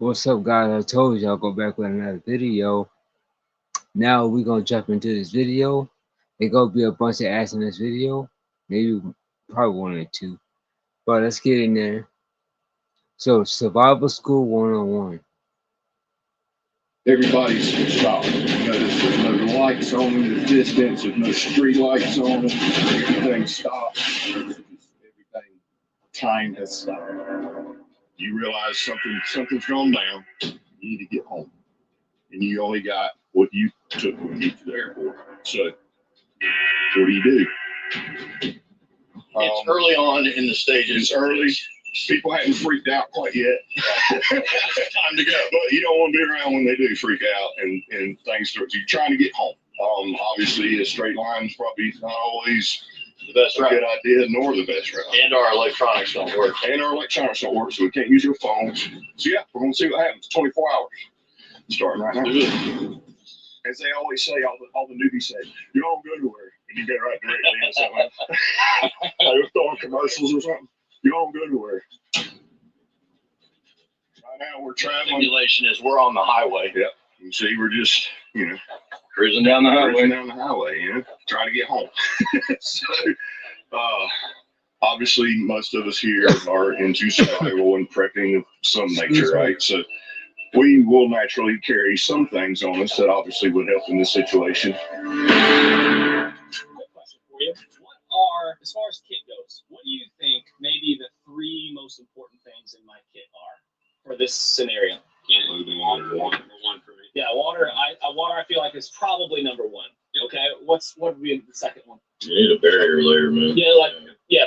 What's up, guys? I told y'all go back with another video. Now we gonna jump into this video. It gonna be a bunch of ass in this video, maybe probably one or two. But let's get in there. So, survival school 101. Everybody's stopped. Notice there's no lights on in the distance. There's no street lights on. Everything stopped. Everything time has stopped. You realize something's gone down. You need to get home, and you only got what you took with you to the airport. So, what do? It's early on in the stages. It's early. People haven't freaked out quite yet. Time to go. But you don't want to be around when they do freak out and things start. You're trying to get home. Obviously, a straight line is probably not always The best a route. good idea, nor the best route. And our electronics don't work. And our electronics don't work, so we can't use your phones. So yeah, we're gonna see what happens. 24 hours, starting right now. As they always say, all the newbies say, you don't go nowhere, and you go right directly into something. They're throwing commercials or something. You don't go nowhere. Right now we're traveling. Simulation is we're on the highway. Yep. You see, we're just, Cruising down the highway. down the highway, trying to get home. So, obviously, most of us here are into survival and prepping of some nature, right? So, we will naturally carry some things on us that obviously would help in this situation. Quick question for you. What are, as far as kit goes, what do you think maybe the three most important things in my kit are for this scenario? Water number one for me. Yeah, water. Water. I feel like is probably number one. Okay, what would be the second one? You need a barrier layer, man. Yeah,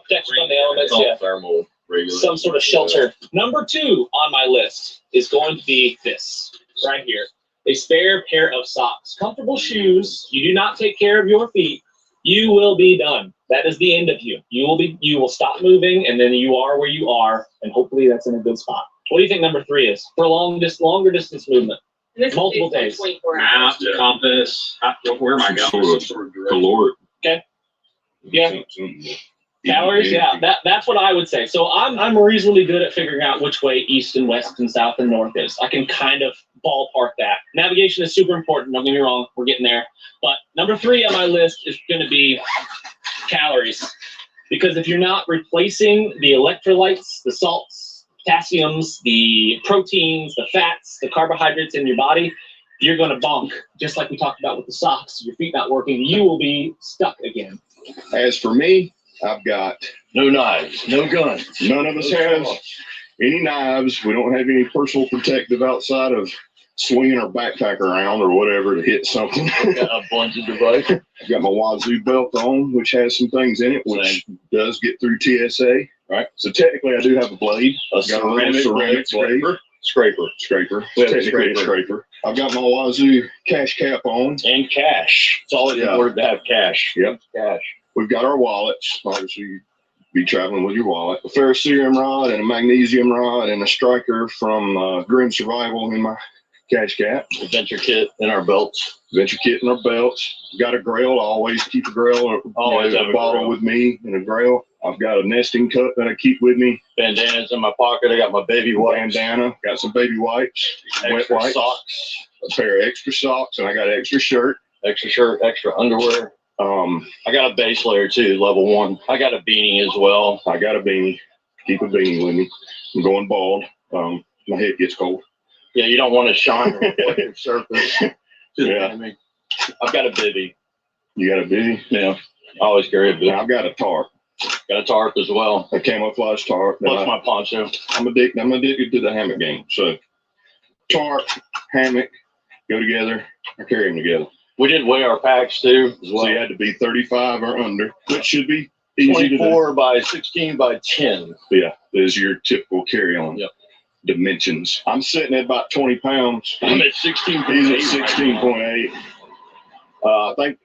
protection from the elements. Yeah, Thermal regulation. some sort of shelter. Number two on my list is going to be this right here: a spare pair of socks. Comfortable shoes. You do not take care of your feet, you will be done. That is the end of you. You will stop moving, and then you are where you are, and hopefully that's in a good spot. What do you think number three is for longer distance movement? Multiple days. 24 Map, hours. compass. Where am I going? Caloric. Yeah. Calories, yeah, that's what I would say. So I'm reasonably good at figuring out which way east and west and south and north is. I can kind of ballpark that. Navigation is super important. Don't get me wrong, we're getting there. But number three on my list is going to be calories, because if you're not replacing the electrolytes, the salts, potassiums, the proteins, the fats, the carbohydrates in your body, you're going to bonk. Just like we talked about with the socks, your feet not working, you will be stuck again. As for me, I've got No knives, no guns. none of us has any knives. We don't have any personal protective outside of swinging our backpack around or whatever to hit something. Got a bunch of devices. I've got my Wazoo belt on, which has some things in it, which does get through TSA. Right. So technically, I do have a blade. A Got a little ceramic blade. Scraper. Technically a scraper. I've got my Wazoo cash cap on. And cash. It's always Yeah. important to have cash. Yep. Cash. We've got our wallets. Obviously, you'd be traveling with your wallet. A ferrocerium rod and a magnesium rod and a striker from Grim Survival in my cash cap. Adventure kit in our belts. Venture kit in our belts. Got a grail. I always keep a grail. Always have a a bottle grail. with me and a grail. I've got a nesting cup that I keep with me. Bandanas in my pocket. I got my baby wipes. Bandana. Got some baby wipes. Wet Extra wipes. socks. A pair of extra socks, and I got an extra shirt. Extra shirt. Extra underwear. I got a base layer too, level 1. I got a beanie as well. I got a beanie. Keep a beanie with me. I'm going bald. My head gets cold. Yeah, you don't want to shine on the reflective surface. Yeah. I've got a bivvy. You got a beanie? Yeah. I always carry a And bivvy. I've got a tarp, Got a tarp as well. a camouflage tarp. Plus my poncho. I'm addicted to the hammock game. So tarp, hammock, go together. I carry them together. We did weigh our packs too as well. So you had to be 35 or under, which should be easy to do. 24 by 16 by 10. Yeah, there's your typical carry-on Yep. dimensions. I'm sitting at about 20 pounds. I'm at 16. He's at 16.8. I think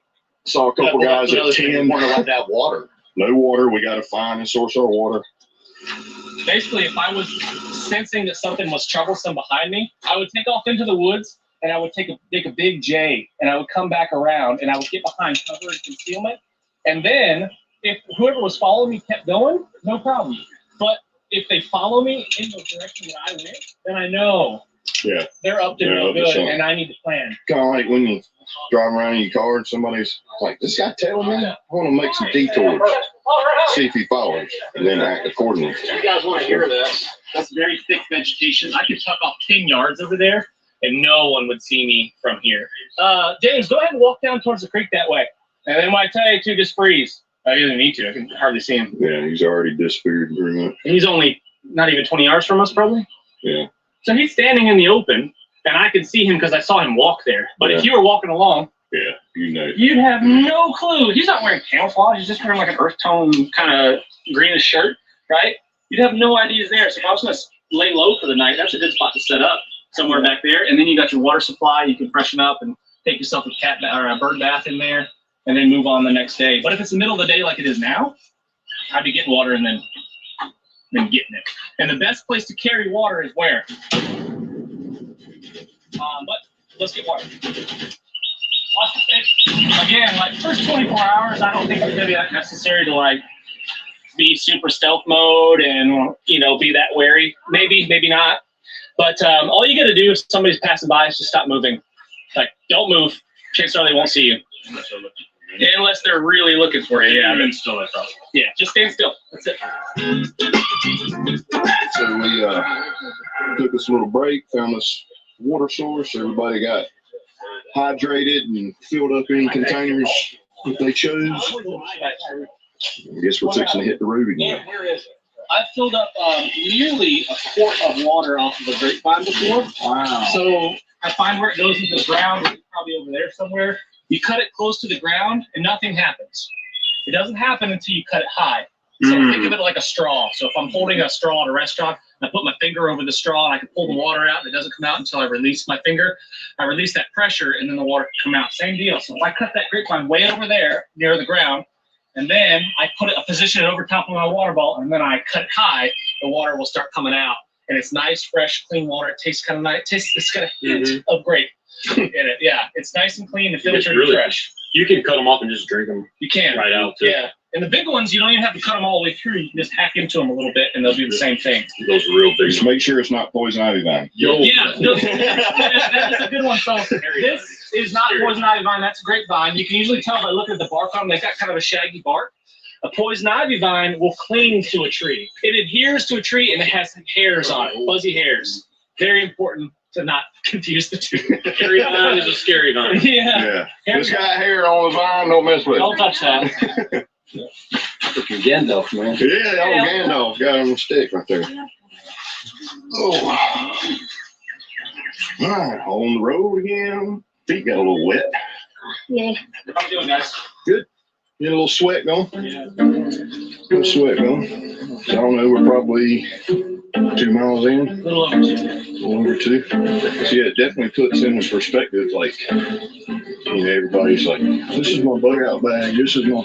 saw a couple guys at 10. Want to let that water. No water. We got to find and source our water. Basically, if I was sensing that something was troublesome behind me, I would take off into the woods and I would take a big J and I would come back around and I would get behind cover and concealment. And then if whoever was following me kept going, no problem. But if they follow me in the direction that I went, then I know Yeah. they're up to They're no up to good, something. and I need to plan. Kind of like when you drive around in your car and somebody's like, this guy telling me I want to make some detours, see if he follows, and then act accordingly. If you guys want to hear this, that's very thick vegetation. I could tuck off 10 yards over there, and no one would see me from here. James, go ahead and walk down towards the creek that way. And then when I tell you to, just freeze. I didn't need to. I can hardly see him. Yeah, he's already disappeared pretty much. And he's only not even 20 yards from us, probably. Yeah. So he's standing in the open, and I can see him because I saw him walk there. But if Yeah. you were walking along, Yeah, you know. you'd have no clue. He's not wearing camouflage. He's just wearing like an earth tone kind of greenish shirt, right? You'd have no idea he's there. So if I was going to lay low for the night, that's a good spot to set up somewhere back there. And then you got your water supply. You can freshen up and take yourself a bird bath in there, and then move on the next day. But if it's the middle of the day like it is now, I'd be getting water and then getting it. And the best place to carry water is where? But let's get water. Watch the fish. Again, like first 24 hours, I don't think it's gonna be that necessary to like be super stealth mode and be that wary. Maybe, maybe not. But all you gotta do if somebody's passing by is just stop moving. Like, don't move. Chances are they won't see you. Unless they're really looking for you. Yeah, then still that's all. Yeah, just stand still. That's it. So we took this little break, found this water source. Everybody got hydrated and filled up any containers that they chose. I guess we're fixing to hit the road again. Where is it? I've filled up nearly a quart of water off of a grapevine before. Wow. So I find where it goes into the ground, it's probably over there somewhere. You cut it close to the ground and nothing happens. It doesn't happen until you cut it high. So think of it like a straw. So if I'm holding a straw at a restaurant, I put my finger over the straw and I can pull the water out and it doesn't come out until I release my finger. I release that pressure and then the water can come out. Same deal. So if I cut that grapevine way over there near the ground, and then I position it over top of my water ball, and then I cut it high, the water will start coming out. And it's nice, fresh, clean water. It tastes kind of nice. It's got a hint of grape in it. Yeah, it's nice and clean and filtered and fresh. You can cut them off and just drink them. You can. Right out, too. Yeah. And the big ones, you don't even have to cut them all the way through. You can just hack into them a little bit, and they'll do the same thing. Those are real big. Just make sure it's not poison ivy vine. Yeah, that's a good one. So this is not poison ivy vine. That's a grapevine. You can usually tell by looking at the bark on them. They've got kind of a shaggy bark. A poison ivy vine will cling to a tree. It adheres to a tree, and it has hairs on it, fuzzy hairs. Very important to not confuse the two. Scary vine is a scary vine. Yeah. Yeah. It's got hair on the vine. Don't mess with it. Don't touch that. Freaking Gandalf, man. Yeah, old Gandalf got him a stick right there. Oh. All right, on the road again. Feet got a little wet. Yeah. How you doing, guys? Good. Get a little sweat going. Yeah. Little sweat going. So I don't know, we're probably 2 miles in. A little over 2. A little over 2. So yeah, it definitely puts into perspective, like, everybody's like, this is my bug out bag, this is my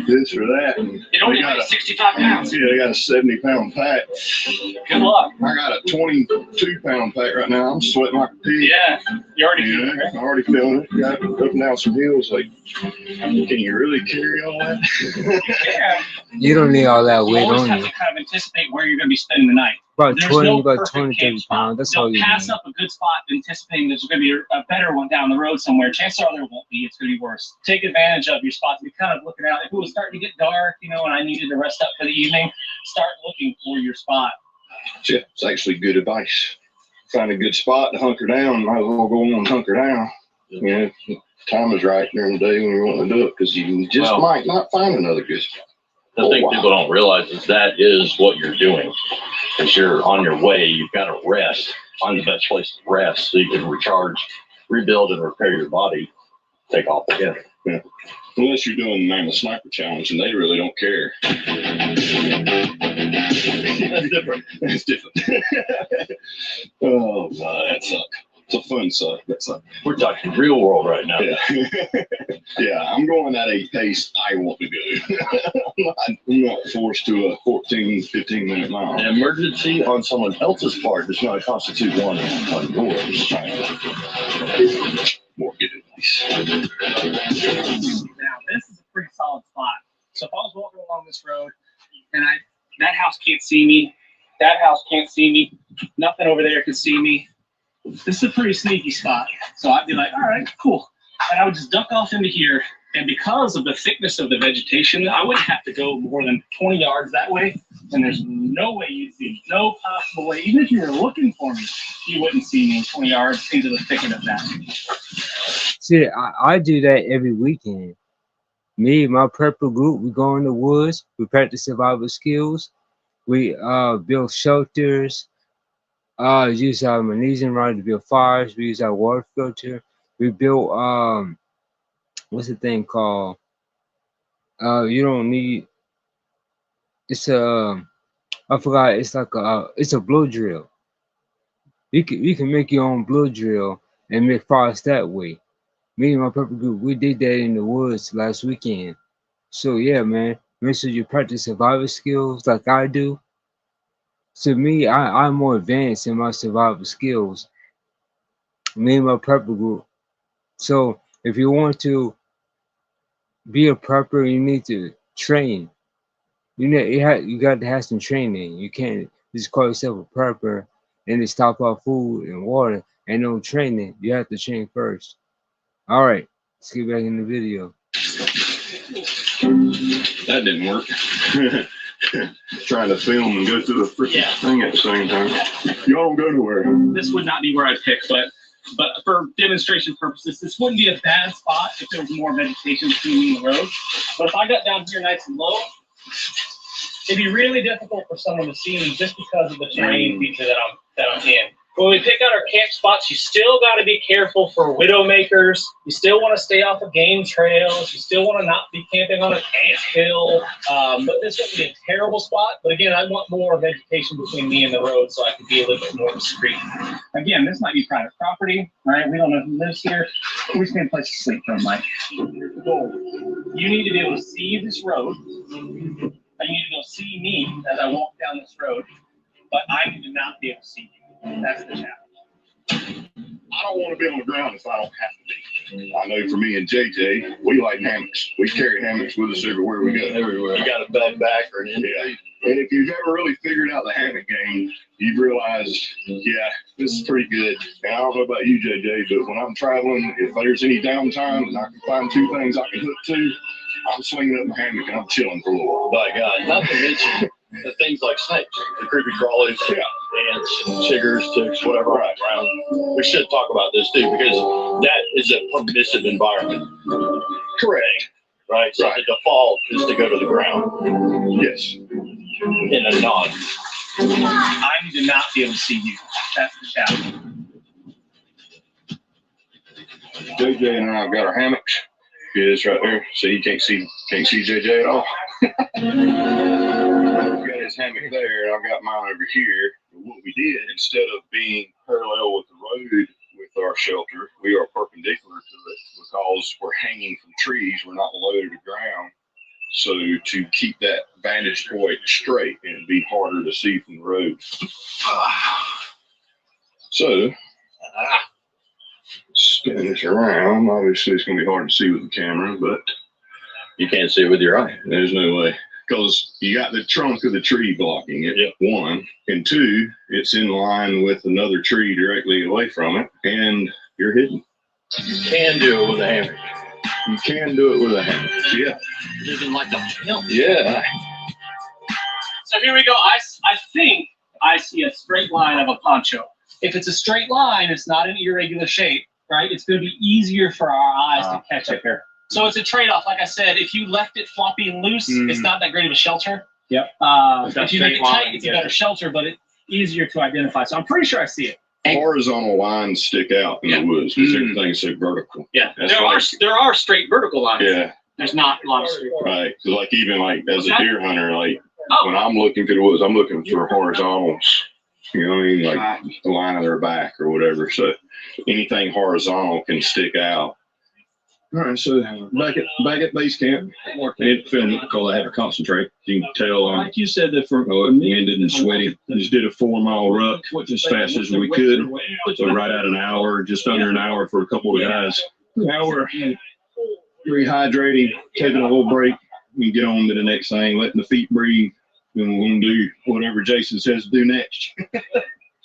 this or that. And It only they got weighs 65 pounds. they got a 70-pound pack. Good luck. I got a 22-pound pack right now. I'm sweating like a pig. Yeah. You already You feel know, it, I already feeling it. Got up and down some hills. Like, can you really carry all that? Yeah. You don't need all that You weight always on have you. to kind of anticipate where you're going to be spending the night. About There's 20, no about perfect 20, camp 30 spot. pounds. That's all Don't you pass need. up a good spot anticipating there's going to be a better one down the road somewhere. Chances are there won't be. It's going to be worse. Take advantage of your spots. Be kind of looking out. If it was starting to get dark, and I needed to rest up for the evening, start looking for your spot. Yeah, it's actually good advice. Find a good spot to hunker down. Might as well go on and hunker down. Yeah, time is right during the day when you want to do it, because you just might not find another good spot. The thing people don't realize is that is what you're doing. As you're on your way, you've got to rest. Find the best place to rest so you can recharge, rebuild, and repair your body. Take off again. Yeah. Unless you're doing the Mammoth Sniper Challenge, and they really don't care. That's different. That's different. Oh, God, that sucks. It's a fun suck. That sucks. We're talking real world right now. Yeah. Yeah, I'm going at a pace I want to go. I'm not forced to a 14, 15-minute mile. An emergency on someone else's part does not constitute one on yours. More good advice. Now, this is a pretty solid spot. So if I was walking along this road and That house can't see me. That house can't see me. Nothing over there can see me. This is a pretty sneaky spot. So I'd be like, all right, cool. And I would just duck off into here. And because of the thickness of the vegetation, I wouldn't have to go more than 20 yards that way. And there's no way you'd see, no possible way. Even if you were looking for me, you wouldn't see me 20 yards into the thicket of that. See, I do that every weekend. Me and my purple group, we go in the woods, we practice survival skills, we build shelters, use our magnesium rod to build fires, we use our water filter, we build what's the thing called? You don't need, it's a, I forgot, it's like it's a blow drill. You can make your own blow drill and make fires that way. Me and my purple group, we did that in the woods last weekend. So yeah, man, make sure you practice survival skills like I do. To me, I'm more advanced in my survival skills. Me and my purple group. So if you want to be a prepper, you need to train. You know, you got to have some training. You can't just call yourself a prepper and then stop off food and water and no training. You have to train first. All right, let's get back in the video. That didn't work. Trying to film and go through the freaking thing at the same time. Y'all don't go nowhere. This would not be where I'd pick, but for demonstration purposes, this wouldn't be a bad spot if there was more vegetation between me and the road. But if I got down here nice and low, it'd be really difficult for someone to see me just because of the terrain feature that I'm in. When we pick out our camp spots, you still got to be careful for widow makers. You still want to stay off of game trails. You still want to not be camping on an ant hill. But this would be a terrible spot. But again, I want more vegetation between me and the road so I can be a little bit more discreet. Again, this might be private property, right? We don't know who lives here. We just need a place to sleep for the night. You need to be able to see this road. And you need to be able to see me as I walk down this road. But I need to not be able to see you. That's the challenge. I don't want to be on the ground if I don't have to be. I know for me and JJ, we like hammocks. We carry hammocks with us everywhere we go. Everywhere. You got a backpack or an end. Yeah. And if you've ever really figured out the hammock game, you've realized, yeah, this is pretty good. And I don't know about you, JJ, but when I'm traveling, if there's any downtime and I can find two things I can hook to, I'm swinging up my hammock and I'm chilling for a little while. By God, not to mention the things like snakes, the creepy crawlies, ants, chiggers, ticks, whatever. Right. Around. We should talk about this too because that is a permissive environment. Correct. Right. So the default is to go to the ground. Yes. In a nod. I need to not be able to see you. That's the challenge. JJ and I have got our hammocks. It is right there. So you can't see JJ at all. I've got his hammock there, and I've got mine over here. What we did, instead of being parallel with the road with our shelter, we are perpendicular to it because we're hanging from trees. We're not low to the ground. So to keep that vantage point straight, and it'd be harder to see from the road. So, spin this around. Obviously, it's going to be hard to see with the camera, but you can't see it with your eye. There's no way. Because you got the trunk of the tree blocking it, one. And two, it's in line with another tree directly away from it, and you're hidden. You can do it with a hammer. You can do it with a hammer. Yeah. Living like a hill. Yeah. So here we go. I think I see a straight line of a poncho. If it's a straight line, it's not an irregular shape, right? It's going to be easier for our eyes to catch it here. So it's a trade-off. Like I said, if you left it floppy and loose, it's not that great of a shelter. Yep. If you make it tight, it's a better shelter, but it's easier to identify. So I'm pretty sure I see it. Horizontal lines stick out in the woods because everything's so vertical. Yeah, That's there are straight vertical lines. Yeah. There's not a lot of straight. Right. Because like even like as a deer hunter, like when I'm looking through the woods, I'm looking for horizontals. You know what I mean? Like the line of their back or whatever. So anything horizontal can stick out. All right, so back at base camp, and film it because I had to concentrate. You can tell, like you said, that for ended and sweaty. Just did a 4-mile ruck as fast as we could. So right at an hour, just under an hour for a couple of guys. Now we're rehydrating, taking a little break. We get on to the next thing, letting the feet breathe. then we're gonna do whatever Jason says to do next. As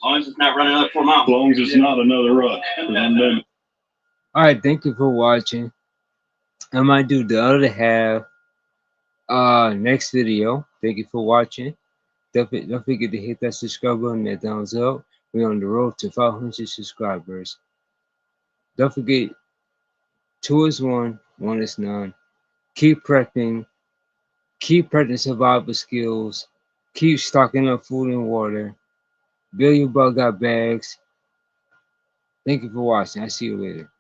long as it's not running up 4 miles. As long as it's not another ruck. We're gonna do it. All right, thank you for watching. I might do the other half next video. Thank you for watching. Don't forget to hit that subscribe button, that thumbs up. We're on the road to 500 subscribers. Don't forget, 2 is 1, 1 is none. Keep prepping. Keep practicing survival skills. Keep stocking up food and water. Build your bug out bags. Thank you for watching. I'll see you later.